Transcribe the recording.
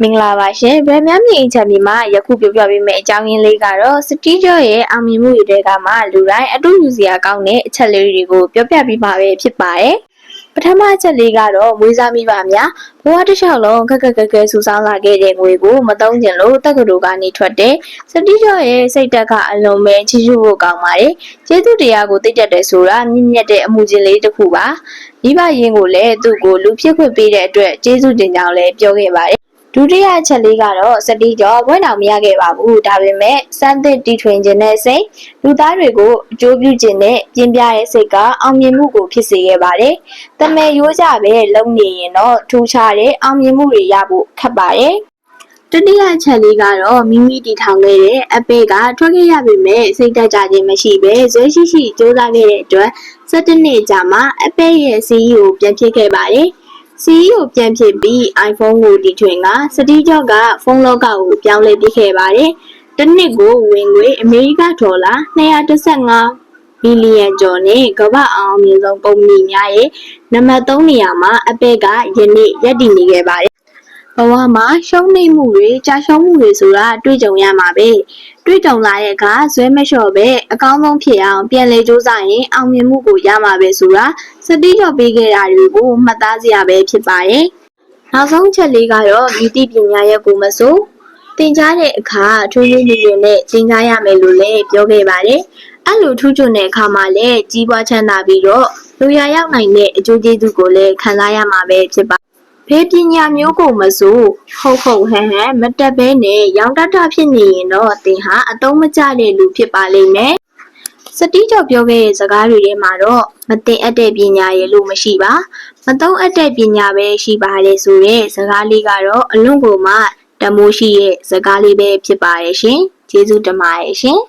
မင်္ဂလာပါရှင်ဗရမ မြင့်အချက်မှာယခုပြောပြပေးမယ့်အကြောင်းရင်းလေးကတော့စတီးကျော်ရဲ့အောင်မြင်မှုတွေကမှလူတိုင်းအတူယူစရာကောင်းတဲ့အချက်လေးတွေကိုပြောပြပေးမှာပဲဖြစ်ပါတယ်ပထမအချက်လေးကတော့မွေးစားမိပါများဘဝတစ်လျှောက်လုံးခက်ခဲဆူဆောင်းလာခဲ့တဲ့ငွေကိုမသုံးကျင်လို့တက္ကသိုလ်ကနေထွက်တဲ့စတီးကျော်ရဲ့စိတ်တက်ကအလုံးမဲ့ချီးကျူးဖို့ကောင်းပါတယ်ကျေးဇူးတရားကိုသိတတ်တယ်ဆိုတာမြင့်မြတ်တဲ့အမှုချင်းလေးတစ်ခုပါမိဘရင်းကိုလည်းသူ့ကိုလူဖြစ်ခွင့်ပေးတဲ့အတွက်ကျေးဇူးတင်ကြောင်းလည်းပြောခဲ့ပါတယ်ဒုတိယအချက်လေးကတော့စတီးကျော်ဘွဲ့တော်မရခဲ့ပါဘူးဒါပေမဲ့စမ်းသစ်တီထွင်ခြင်းနဲ့စိတ်လူသားတွေကိုအကျိုးပြုခြင်းနဲ့ပြင်းပြရဲ့စိတ်ကအောင်မြင်မှုကိုဖြစ်စေခဲ့ပါတယ်တမဲရိုးကြပဲလုံနေရင်တော့ထူးခြားတဲ့အောင်မြင်မှုတွေရဖို့ခက်ပါတယ်တတိယအချက်လေးကတော့မိမိတည်ထောင်ခဲ့တဲ့အပေကထွက်ခဲ့ရပေမဲ့စိတ်တက်ကြခြင်းမရှိပဲဇွဲရှိစူးစမ်းခဲ့တဲ့အတွက်17နှစ်ကြာမှအပေရဲ့ CEO ပြန်ဖြစ်ခဲ့ပါတယ်CEO ပြန်ဖြစ်ပြီး iPhone ကိုတီထွင်ကစတီးကျော်ကဖုန်းလောကကိုပြောင်းလဲပစ်ခဲ့ပါတယ်။တစ်နှစ်ကိုဝင်ငွေအမေရိကဒေါ်လာ215ဘီလီယံကျော်နဲ့ကမ္ဘာအောင်မြင်ဆုံးကုမ္ပဏီများရဲ့နံပါတ်3နေရာမှာ Apple ကယနေ့ရပ်တည်နေခဲ့ပါတယ်။ဘဝမှာရှုံးနိမ့်မှုတွေကြာရှုံးမှုတွေဆိုတာတွေ့ကြုံရမှာပဲ။တွေ့ကြုံလာတဲ့အခါဇွဲမလျှော့ပဲအကောင်းဆုံးဖြစ်အောင်ပြန်လည်စူးစမ်းရင်အောင်မြင်မှုကိုရမှာပဲဆိုတာစတီးကျော်ပေးခဲ့တာတွေကိုမှတ်သားစရာပဲဖြစ်ပါတယ်။နောက်ဆုံးချက်လေးကတော့ဤတိပညာရဲ့ကိုမဆိုသင်ကြားတဲ့အခါထွေးထွေးမြင့်မြင့်နဲ့သင်ကြားရမယ်လို့လည်းပြောခဲ့ပါတယ်။အဲ့လိုထူးချွန်တဲ့အခါမှာလည်းကြီးပွားချမ်းသာပြီးတော့လူရရောက်နိုင်တဲ့အကျိုးကျေးဇူးကိုလည်းခံစားရမှာပဲဖြစ်ပါတယ်ဘယ်ပညာမျိုးကိုမဆိုဟုတ်ဟန်မတက်ဘဲနဲ့ရောင်တတဖြစ်နေရင်တော့သင်ဟာအသုံးမကျတဲ့လူဖြစ်ပါလိမ့်မယ်စတီးကျော်ပြောခဲ့တဲ့စကားတွေထဲမှာတော့မတင်အပ်တဲ့ပညာရဲ့လို့မရှိပါမသုံးအပ်တဲ့ပညာပဲရှိပါတယ်ဆိုတဲ့စကားလေးကတော့အလွန်ကိုမှတမိုးရှိရဲ့စကားလေးပဲဖြစ်ပါရဲ့ရှင်ကျေးဇူးတင်ပါတယ်ရှင်